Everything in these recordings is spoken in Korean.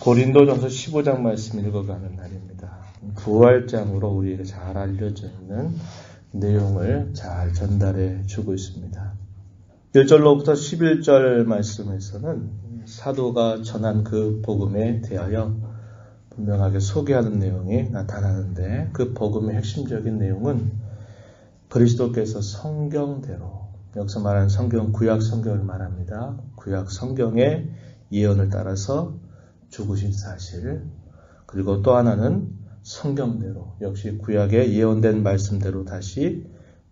고린도전서 15장 말씀 읽어가는 날입니다. 부활장으로 우리에게 잘 알려져 있는 내용을 잘 전달해 주고 있습니다. 1절로부터 11절 말씀에서는 사도가 전한 그 복음에 대하여 분명하게 소개하는 내용이 나타나는데, 그 복음의 핵심적인 내용은 그리스도께서 성경대로, 여기서 말하는 성경, 구약 성경을 말합니다. 구약 성경의 예언을 따라서 죽으신 사실, 그리고 또 하나는 성경대로, 역시 구약에 예언된 말씀대로 다시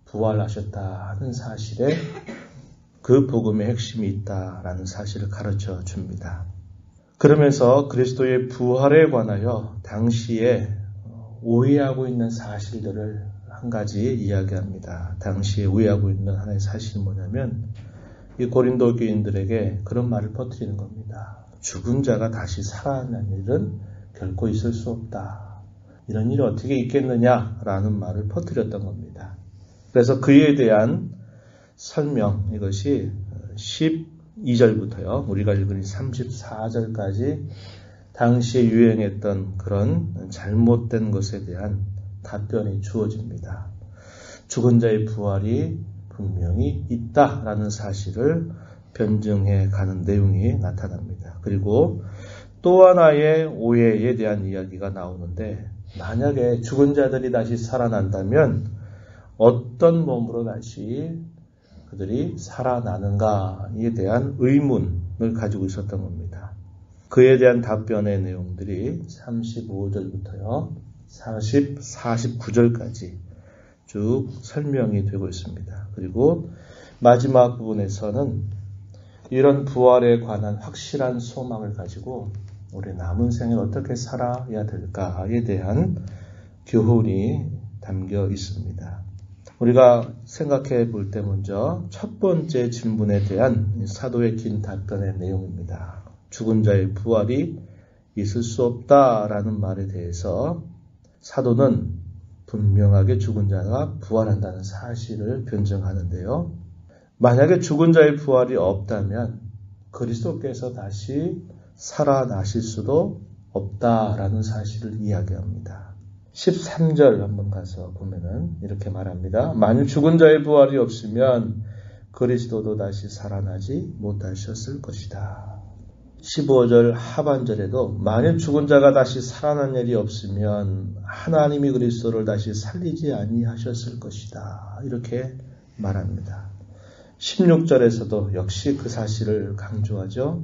부활하셨다 하는 사실에 그 복음의 핵심이 있다라는 사실을 가르쳐 줍니다. 그러면서 그리스도의 부활에 관하여 당시에 오해하고 있는 사실들을 한 가지 이야기합니다. 당시에 오해하고 있는 하나의 사실이 뭐냐면, 이 고린도 교인들에게 그런 말을 퍼뜨리는 겁니다. 죽은 자가 다시 살아나는 일은 결코 있을 수 없다. 이런 일이 어떻게 있겠느냐라는 말을 퍼뜨렸던 겁니다. 그래서 그에 대한 설명, 이것이 12절부터요, 우리가 읽은 34절까지 당시에 유행했던 그런 잘못된 것에 대한 답변이 주어집니다. 죽은 자의 부활이 분명히 있다라는 사실을 변증해 가는 내용이 나타납니다. 그리고 또 하나의 오해에 대한 이야기가 나오는데, 만약에 죽은 자들이 다시 살아난다면 어떤 몸으로 다시 그들이 살아나는가에 대한 의문을 가지고 있었던 겁니다. 그에 대한 답변의 내용들이 35절부터요 49절까지 쭉 설명이 되고 있습니다. 그리고 마지막 부분에서는 이런 부활에 관한 확실한 소망을 가지고 우리 남은 생을 어떻게 살아야 될까에 대한 교훈이 담겨 있습니다. 우리가 생각해 볼 때 먼저 첫 번째 질문에 대한 사도의 긴 답변의 내용입니다. 죽은 자의 부활이 있을 수 없다라는 말에 대해서 사도는 분명하게 죽은 자가 부활한다는 사실을 변증하는데요. 만약에 죽은 자의 부활이 없다면 그리스도께서 다시 살아나실 수도 없다라는 사실을 이야기합니다. 13절 한번 가서 보면은 이렇게 말합니다. 만일 죽은 자의 부활이 없으면 그리스도도 다시 살아나지 못하셨을 것이다. 15절 하반절에도 만일 죽은 자가 다시 살아난 일이 없으면 하나님이 그리스도를 다시 살리지 아니하셨을 것이다. 이렇게 말합니다. 16절에서도 역시 그 사실을 강조하죠.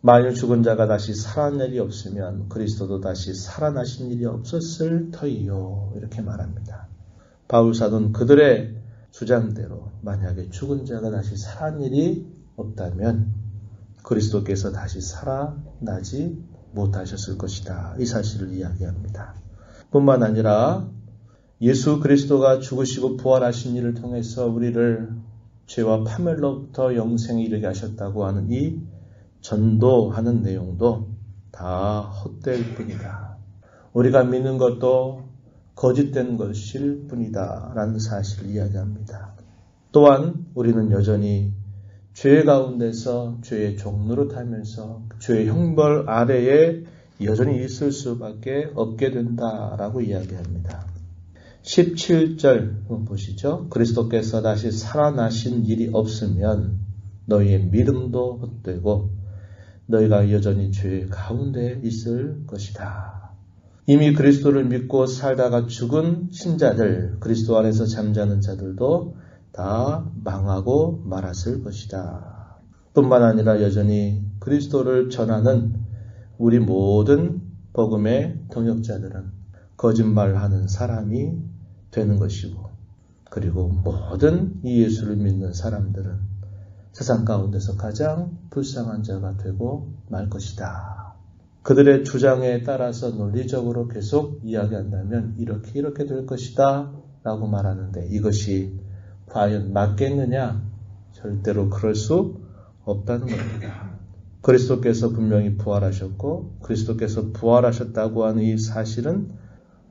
만일 죽은 자가 다시 살아난 일이 없으면 그리스도도 다시 살아나신 일이 없었을 터이요. 이렇게 말합니다. 바울사도는 그들의 주장대로 만약에 죽은 자가 다시 살아난 일이 없다면 그리스도께서 다시 살아나지 못하셨을 것이다. 이 사실을 이야기합니다. 뿐만 아니라 예수 그리스도가 죽으시고 부활하신 일을 통해서 우리를 죄와 파멸로부터 영생에 이르게 하셨다고 하는 이 전도하는 내용도 다 헛될 뿐이다. 우리가 믿는 것도 거짓된 것일 뿐이다 라는 사실을 이야기합니다. 또한 우리는 여전히 죄 가운데서 죄의 종로로 타면서 죄의 형벌 아래에 여전히 있을 수밖에 없게 된다라고 이야기합니다. 17절 보시죠. 그리스도께서 다시 살아나신 일이 없으면 너희의 믿음도 헛되고 너희가 여전히 죄 가운데 있을 것이다. 이미 그리스도를 믿고 살다가 죽은 신자들, 그리스도 안에서 잠자는 자들도 다 망하고 말았을 것이다. 뿐만 아니라 여전히 그리스도를 전하는 우리 모든 복음의 동역자들은 거짓말하는 사람이 되는 것이고, 그리고 모든 이 예수를 믿는 사람들은 세상 가운데서 가장 불쌍한 자가 되고 말 것이다. 그들의 주장에 따라서 논리적으로 계속 이야기한다면 이렇게 될 것이다 라고 말하는데, 이것이 과연 맞겠느냐? 절대로 그럴 수 없다는 겁니다. 그리스도께서 분명히 부활하셨고 그리스도께서 부활하셨다고 하는 이 사실은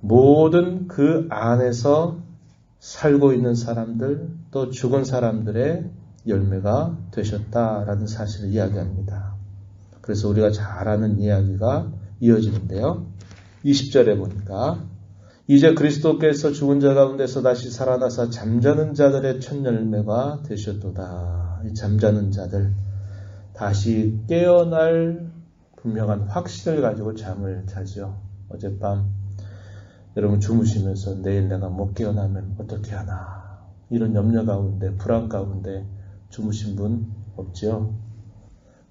모든 그 안에서 살고 있는 사람들, 또 죽은 사람들의 열매가 되셨다라는 사실을 이야기합니다. 그래서 우리가 잘 아는 이야기가 이어지는데요. 20절에 보니까 이제 그리스도께서 죽은 자 가운데서 다시 살아나사 잠자는 자들의 첫 열매가 되셨도다. 이 잠자는 자들 다시 깨어날 분명한 확신을 가지고 잠을 자죠. 어젯밤 여러분 주무시면서 내일 내가 못 깨어나면 어떻게 하나 이런 염려 가운데 불안 가운데 주무신 분 없죠?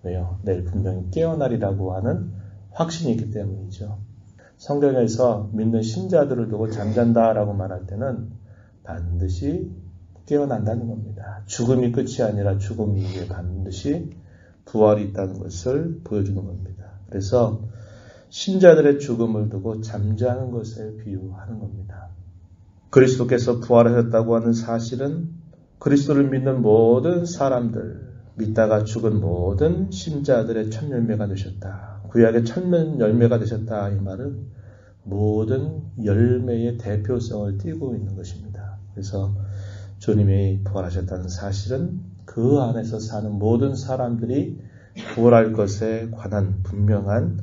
왜요? 내일 분명히 깨어나리라고 하는 확신이 있기 때문이죠. 성경에서 믿는 신자들을 두고 잠잔다라고 말할 때는 반드시 깨어난다는 겁니다. 죽음이 끝이 아니라 죽음 이후에 반드시 부활이 있다는 것을 보여주는 겁니다. 그래서 신자들의 죽음을 두고 잠자는 것에 비유하는 겁니다. 그리스도께서 부활하셨다고 하는 사실은 그리스도를 믿는 모든 사람들, 믿다가 죽은 모든 신자들의 첫 열매가 되셨다. 구약의 첫 열매가 되셨다. 이 말은 모든 열매의 대표성을 띠고 있는 것입니다. 그래서 주님이 부활하셨다는 사실은 그 안에서 사는 모든 사람들이 부활할 것에 관한 분명한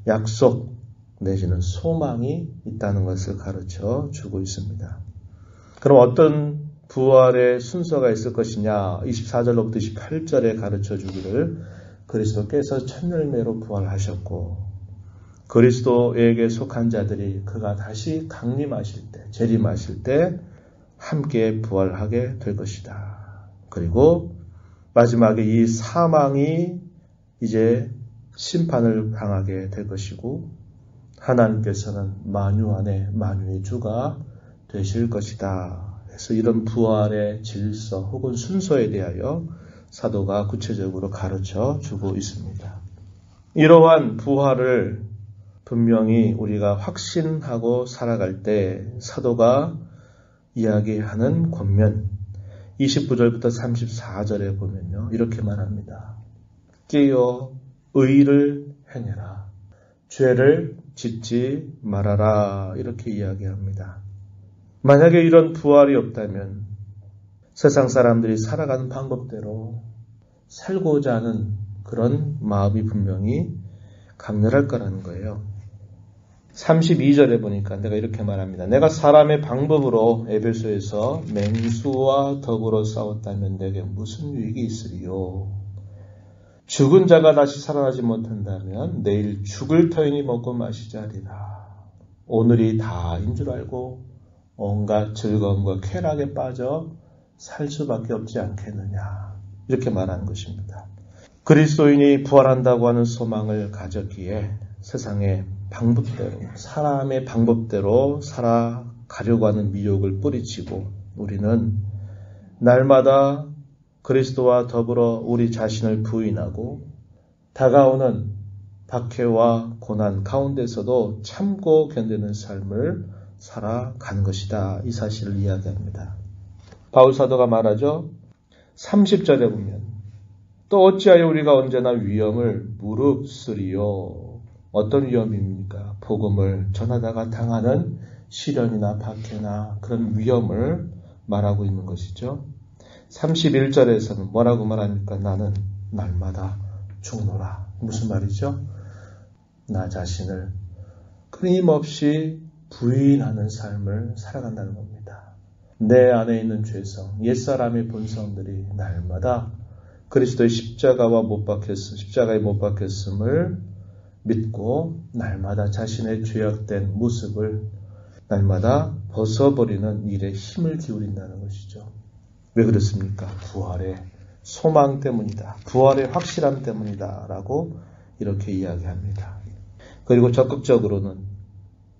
약속 내지는 소망이 있다는 것을 가르쳐 주고 있습니다. 그럼 어떤 부활의 순서가 있을 것이냐? 24절로부터 28절에 가르쳐 주기를 그리스도께서 첫 열매로 부활하셨고 그리스도에게 속한 자들이 그가 다시 강림하실 때, 재림하실 때 함께 부활하게 될 것이다. 그리고 마지막에 이 사망이 이제 심판을 당하게 될 것이고 하나님께서는 만유 안에 만유의 주가 되실 것이다. 그래서 이런 부활의 질서 혹은 순서에 대하여 사도가 구체적으로 가르쳐 주고 있습니다. 이러한 부활을 분명히 우리가 확신하고 살아갈 때 사도가 이야기하는 권면 29절부터 34절에 보면요. 이렇게 말합니다. 깨어 의를 행해라. 죄를 짓지 말아라. 이렇게 이야기합니다. 만약에 이런 부활이 없다면 세상 사람들이 살아가는 방법대로 살고자 하는 그런 마음이 분명히 강렬할 거라는 거예요. 32절에 보니까 내가 이렇게 말합니다. 내가 사람의 방법으로 에베소에서 맹수와 더불어 싸웠다면 내게 무슨 유익이 있으리요? 죽은 자가 다시 살아나지 못한다면 내일 죽을 터이니 먹고 마시자 하리라. 오늘이 다인 줄 알고 온갖 즐거움과 쾌락에 빠져 살 수밖에 없지 않겠느냐. 이렇게 말하는 것입니다. 그리스도인이 부활한다고 하는 소망을 가졌기에 세상의 방법대로, 사람의 방법대로 살아가려고 하는 미혹을 뿌리치고 우리는 날마다 그리스도와 더불어 우리 자신을 부인하고 다가오는 박해와 고난 가운데서도 참고 견디는 삶을 살아가는 것이다. 이 사실을 이야기합니다. 바울 사도가 말하죠. 30절에 보면 또 어찌하여 우리가 언제나 위험을 무릅쓰리요. 어떤 위험입니까? 복음을 전하다가 당하는 시련이나 박해나 그런 위험을 말하고 있는 것이죠. 31절에서는 뭐라고 말합니까? 나는 날마다 죽노라. 무슨 말이죠? 나 자신을 끊임없이 부인하는 삶을 살아간다는 겁니다. 내 안에 있는 죄성, 옛사람의 본성들이 날마다 그리스도의 십자가에 못 박혔음을 믿고 날마다 자신의 죄악된 모습을 날마다 벗어버리는 일에 힘을 기울인다는 것이죠. 왜 그렇습니까? 부활의 소망 때문이다. 부활의 확실함 때문이다. 라고 이렇게 이야기합니다. 그리고 적극적으로는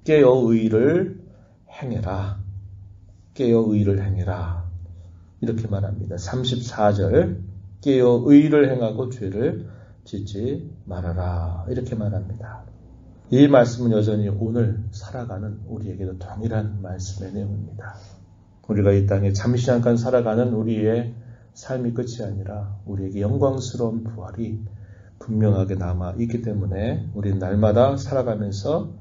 깨어 의를 행해라. 깨어 의를 행해라. 이렇게 말합니다. 34절 깨어 의를 행하고 죄를 짓지 말아라. 이렇게 말합니다. 이 말씀은 여전히 오늘 살아가는 우리에게도 동일한 말씀의 내용입니다. 우리가 이 땅에 잠시 잠깐 살아가는 우리의 삶이 끝이 아니라 우리에게 영광스러운 부활이 분명하게 남아 있기 때문에 우리는 날마다 살아가면서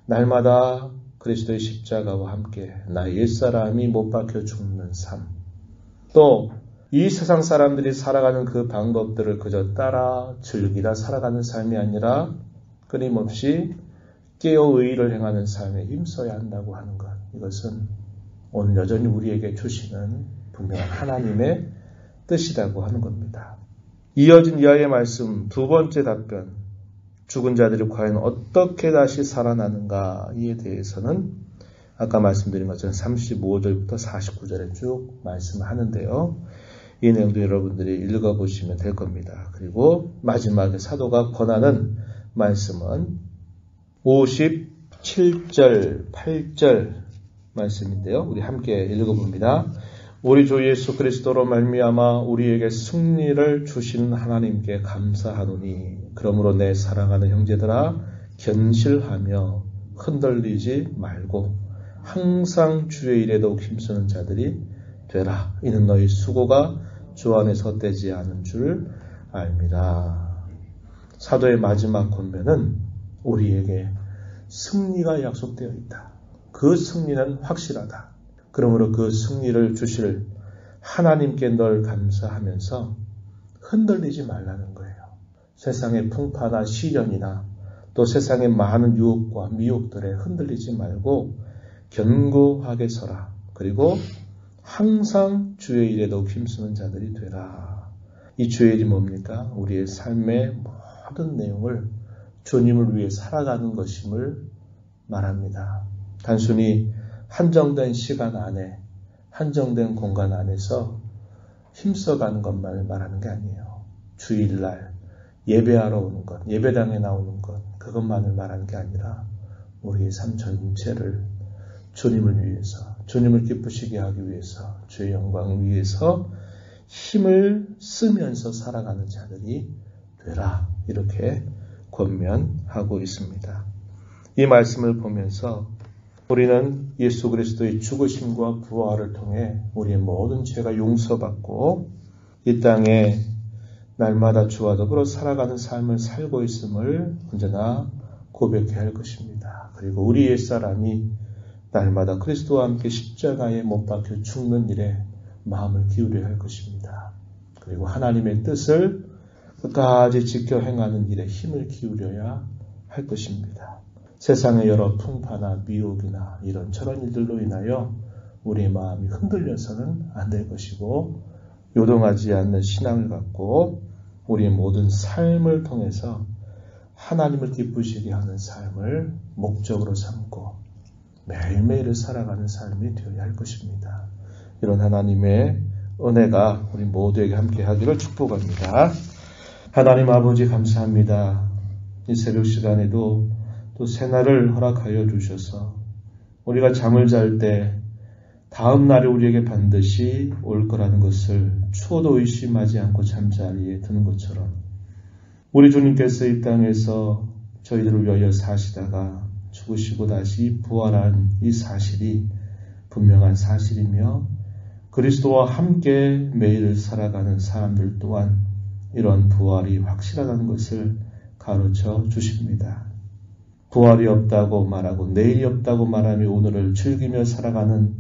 날마다 그리스도의 십자가와 함께 나의 옛사람이 못 박혀 죽는 삶, 또 이 세상 사람들이 살아가는 그 방법들을 그저 따라 즐기다 살아가는 삶이 아니라 끊임없이 깨어 의의를 행하는 삶에 힘써야 한다고 하는 것. 이것은 오늘 여전히 우리에게 주시는 분명한 하나님의 뜻이라고 하는 겁니다. 이어진 이하의 말씀 두 번째 답변. 죽은 자들이 과연 어떻게 다시 살아나는가 이에 대해서는 아까 말씀드린 것처럼 35절부터 49절에 쭉 말씀하는데요. 이 내용도 여러분들이 읽어보시면 될 겁니다. 그리고 마지막에 사도가 권하는 말씀은 57절, 8절 말씀인데요. 우리 함께 읽어봅니다. 우리 주 예수 그리스도로 말미암아 우리에게 승리를 주시는 하나님께 감사하노니 그러므로 내 사랑하는 형제들아 견실하며 흔들리지 말고 항상 주의 일에 더욱 힘쓰는 자들이 되라. 이는 너희 수고가 주 안에서 헛되지 않은 줄 압니다. 사도의 마지막 권면은 우리에게 승리가 약속되어 있다. 그 승리는 확실하다. 그러므로 그 승리를 주실 하나님께 늘 감사하면서 흔들리지 말라는 거예요. 세상의 풍파나 시련이나 또 세상의 많은 유혹과 미혹들에 흔들리지 말고 견고하게 서라. 그리고 항상 주의 일에 더욱 힘쓰는 자들이 되라. 이 주의 일이 뭡니까? 우리의 삶의 모든 내용을 주님을 위해 살아가는 것임을 말합니다. 단순히 한정된 시간 안에, 한정된 공간 안에서 힘써가는 것만을 말하는 게 아니에요. 주일날 예배하러 오는 것, 예배당에 나오는 것, 그것만을 말하는 게 아니라 우리의 삶 전체를 주님을 위해서, 주님을 기쁘시게 하기 위해서, 주의 영광을 위해서 힘을 쓰면서 살아가는 자들이 되라. 이렇게 권면하고 있습니다. 이 말씀을 보면서 우리는 예수 그리스도의 죽으심과 부활을 통해 우리의 모든 죄가 용서받고 이 땅에 날마다 주와 더불어 살아가는 삶을 살고 있음을 언제나 고백해야 할 것입니다. 그리고 우리 옛사람이 날마다 그리스도와 함께 십자가에 못 박혀 죽는 일에 마음을 기울여야 할 것입니다. 그리고 하나님의 뜻을 끝까지 지켜 행하는 일에 힘을 기울여야 할 것입니다. 세상의 여러 풍파나 미혹이나 이런저런 일들로 인하여 우리의 마음이 흔들려서는 안 될 것이고 요동하지 않는 신앙을 갖고 우리의 모든 삶을 통해서 하나님을 기쁘시게 하는 삶을 목적으로 삼고 매일매일을 살아가는 삶이 되어야 할 것입니다. 이런 하나님의 은혜가 우리 모두에게 함께 하기를 축복합니다. 하나님 아버지 감사합니다. 이 새벽 시간에도 또 새날을 허락하여 주셔서 우리가 잠을 잘 때 다음 날에 우리에게 반드시 올 거라는 것을 추호도 의심하지 않고 잠자리에 드는 것처럼 우리 주님께서 이 땅에서 저희들을 위하여 사시다가 죽으시고 다시 부활한 이 사실이 분명한 사실이며 그리스도와 함께 매일을 살아가는 사람들 또한 이런 부활이 확실하다는 것을 가르쳐 주십니다. 부활이 없다고 말하고 내일이 없다고 말하며 오늘을 즐기며 살아가는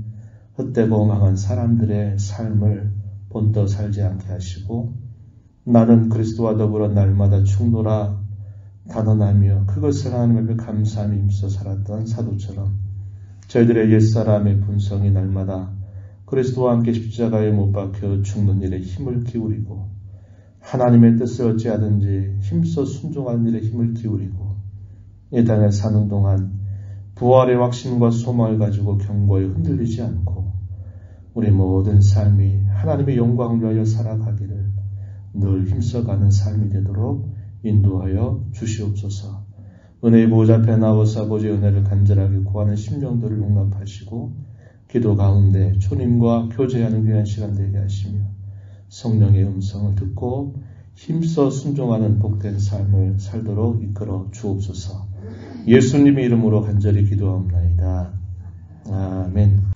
헛되고 망한 사람들의 삶을 본떠 살지 않게 하시고 나는 그리스도와 더불어 날마다 죽노라 단언하며 그것을 하나님 앞에 감사하며 힘써 살았던 사도처럼 저희들의 옛사람의 본성이 날마다 그리스도와 함께 십자가에 못 박혀 죽는 일에 힘을 기울이고 하나님의 뜻을 어찌하든지 힘써 순종하는 일에 힘을 기울이고 이 땅에 사는 동안 부활의 확신과 소망을 가지고 견고히 흔들리지 않고 우리 모든 삶이 하나님의 영광을 위하여 살아가기를 늘 힘써가는 삶이 되도록 인도하여 주시옵소서. 은혜의 보좌 앞에 나와서 아버지의 은혜를 간절하게 구하는 심령들을 용납하시고 기도 가운데 주님과 교제하는 귀한 시간 되게 하시며 성령의 음성을 듣고 힘써 순종하는 복된 삶을 살도록 이끌어 주옵소서. 예수님의 이름으로 간절히 기도하옵나이다. 아멘.